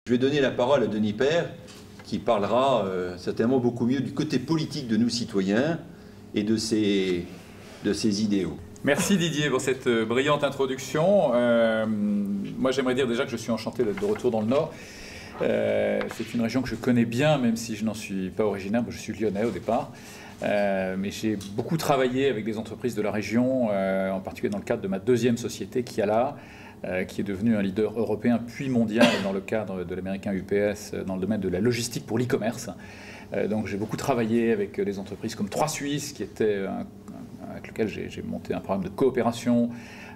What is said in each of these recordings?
Je vais donner la parole à Denis Père, qui parlera certainement beaucoup mieux du côté politique de nous citoyens et de ses idéaux. Merci Didier pour cette brillante introduction. Moi j'aimerais dire déjà que je suis enchanté d'être de retour dans le Nord. C'est une région que je connais bien, même si je n'en suis pas originaire. Je suis lyonnais au départ. Mais j'ai beaucoup travaillé avec des entreprises de la région, en particulier dans le cadre de ma deuxième société, Kiala, qui est devenue un leader européen puis mondial dans le cadre de l'américain UPS dans le domaine de la logistique pour l'e-commerce. Donc j'ai beaucoup travaillé avec des entreprises comme 3 Suisses, qui était avec lequel j'ai monté un programme de coopération,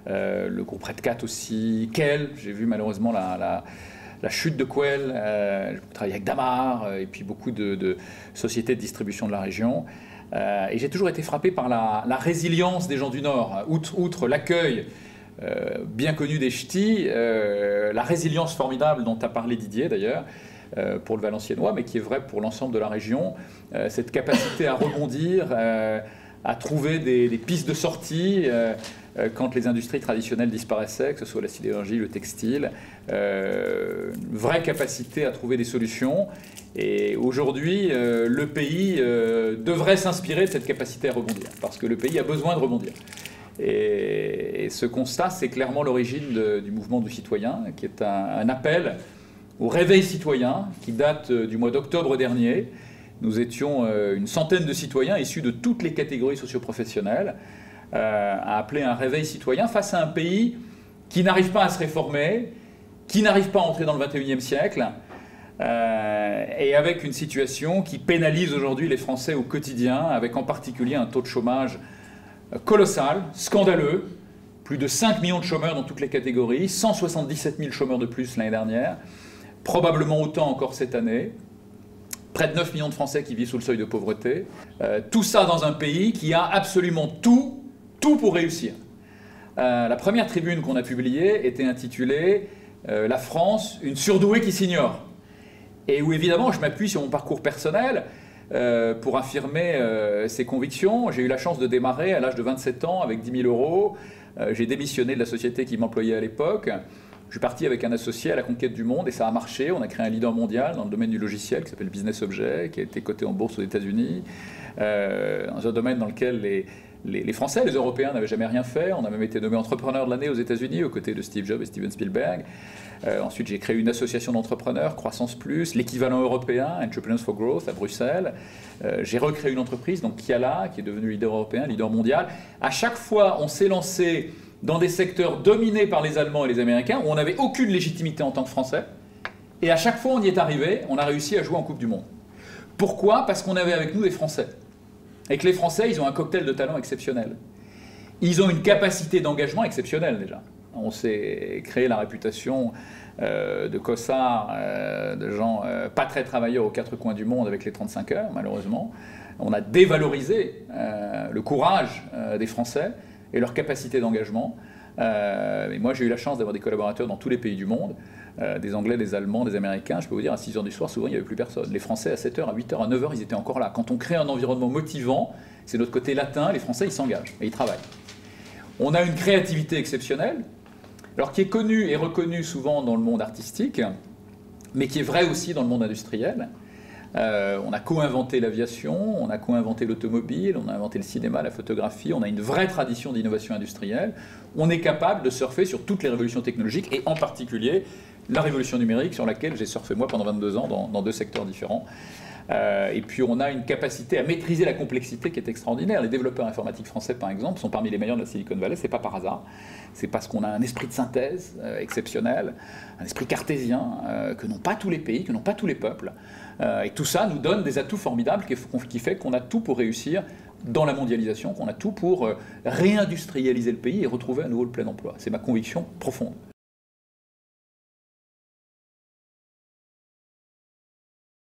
le groupe Redcat aussi, Quell, j'ai vu malheureusement la chute de Quell, j'ai travaillé avec Damar et puis beaucoup de sociétés de distribution de la région. Et j'ai toujours été frappé par la résilience des gens du Nord, outre l'accueil bien connu des ch'tis, la résilience formidable dont a parlé Didier d'ailleurs, pour le Valenciennois, mais qui est vrai pour l'ensemble de la région, cette capacité à rebondir, à trouver des pistes de sortie quand les industries traditionnelles disparaissaient, que ce soit la sidérurgie, le textile, une vraie capacité à trouver des solutions. Et aujourd'hui, le pays devrait s'inspirer de cette capacité à rebondir, parce que le pays a besoin de rebondir. Et ce constat, c'est clairement l'origine du mouvement du citoyen, qui est un appel au réveil citoyen, qui date du mois d'octobre dernier. Nous étions une centaine de citoyens issus de toutes les catégories socio-professionnelles à appeler un réveil citoyen face à un pays qui n'arrive pas à se réformer, qui n'arrive pas à entrer dans le 21e siècle, et avec une situation qui pénalise aujourd'hui les Français au quotidien, avec en particulier un taux de chômage colossal, scandaleux, plus de 5 millions de chômeurs dans toutes les catégories, 177 000 chômeurs de plus l'année dernière, probablement autant encore cette année, près de 9 millions de Français qui vivent sous le seuil de pauvreté, tout ça dans un pays qui a absolument tout pour réussir. La première tribune qu'on a publiée était intitulée « La France, une surdouée qui s'ignore ». Et où évidemment je m'appuie sur mon parcours personnel, pour affirmer ses convictions. J'ai eu la chance de démarrer à l'âge de 27 ans avec 10 000 euros. J'ai démissionné de la société qui m'employait à l'époque. Je suis parti avec un associé à la conquête du monde et ça a marché. On a créé un leader mondial dans le domaine du logiciel qui s'appelle Business Object, qui a été coté en bourse aux États-Unis, dans un domaine dans lequel les Français, les Européens n'avaient jamais rien fait. On a même été nommé entrepreneur de l'année aux États-Unis aux côtés de Steve Jobs et Steven Spielberg. Ensuite, j'ai créé une association d'entrepreneurs, Croissance Plus, l'équivalent européen, Entrepreneurs for Growth à Bruxelles. J'ai recréé une entreprise, donc Kiala, qui est devenue leader européen, leader mondial. À chaque fois, on s'est lancé dans des secteurs dominés par les Allemands et les Américains, où on n'avait aucune légitimité en tant que Français. Et à chaque fois, on y est arrivé, on a réussi à jouer en Coupe du Monde. Pourquoi? Parce qu'on avait avec nous des Français. Et que les Français, ils ont un cocktail de talents exceptionnel. Ils ont une capacité d'engagement exceptionnelle déjà. On s'est créé la réputation de cossards, de gens pas très travailleurs aux 4 coins du monde avec les 35 heures, malheureusement. On a dévalorisé le courage des Français et leur capacité d'engagement. Et moi, j'ai eu la chance d'avoir des collaborateurs dans tous les pays du monde, des Anglais, des Allemands, des Américains. Je peux vous dire, à 6 h du soir, souvent, il n'y avait plus personne. Les Français, à 7 h, à 8 h, à 9 h, ils étaient encore là. Quand on crée un environnement motivant, c'est notre côté latin, les Français, ils s'engagent et ils travaillent. On a une créativité exceptionnelle, alors qui est connue et reconnue souvent dans le monde artistique, mais qui est vraie aussi dans le monde industriel. On a co-inventé l'aviation, on a co-inventé l'automobile, on a inventé le cinéma, la photographie, on a une vraie tradition d'innovation industrielle. On est capable de surfer sur toutes les révolutions technologiques, et en particulier la révolution numérique, sur laquelle j'ai surfé moi pendant 22 ans dans 2 secteurs différents. Et puis on a une capacité à maîtriser la complexité qui est extraordinaire. Les développeurs informatiques français, par exemple, sont parmi les meilleurs de la Silicon Valley. C'est pas par hasard. C'est parce qu'on a un esprit de synthèse exceptionnel, un esprit cartésien que n'ont pas tous les pays, que n'ont pas tous les peuples. Et tout ça nous donne des atouts formidables qui fait qu'on a tout pour réussir dans la mondialisation, qu'on a tout pour réindustrialiser le pays et retrouver à nouveau le plein emploi. C'est ma conviction profonde.